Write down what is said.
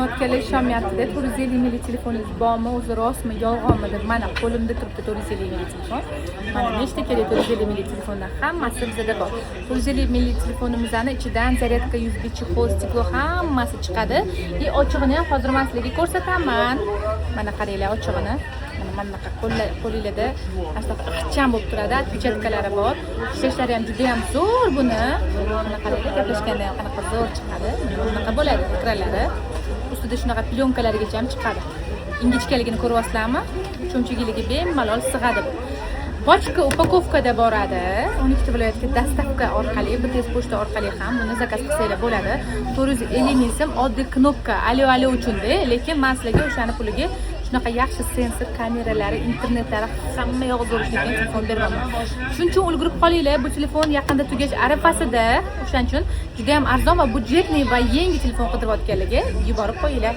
O'tkazib ishonmayapti-da, 450 ml telefoningiz bormi, o'zi rostmi, yolg'onmi deb. Mana qo'limda turibdi 450 ml telefon. Mana nechta kerak 450 ml telefondan hammasi bizda bor. 450 ml telefonimizning ichidan zaryadka, USB, chexol, stiklo hammasi chiqadi. Ochig'ini ham hozir men sizlarga ko'rsataman. Mana qaranglar ochig'ini. Mana bunaqa qo'lingizda aslida ixcham bo'lib turadi, отпечатkalari bor. Ishlashlari ham juda ham zo'r buni. Mana qaranglar, gaplashganda ham qanaqa zo'r chiqadi. Bunaqa bo'ladi ekranlari. Ustida shunaqa plyonkalarigacha ham chiqadi. Ingichkaligini ko'ryapsizlarmi? Cho'mchigiligi bemalol sig'adi. Bochka upakovkada boradi. 12 viloyatga dostavka orqali, BTS pochta orqali ham buni zakaz qilsanglar bo'ladi. 450 ming so'm oddiy knopka alo uchun-da, lekin men sizlarga o'shani puliga shunaqa yaxshi sensor kameralari, internetlari hamma yog'i zo'rishgan telefon beraman. Shuning uchun ulgurib qolinglar, bu telefon yaqinda tugash arafasida. O'shaning uchun juda ham arzon va budjetli va yangi telefon qidirayotganlarga yuborib qo'yinglar.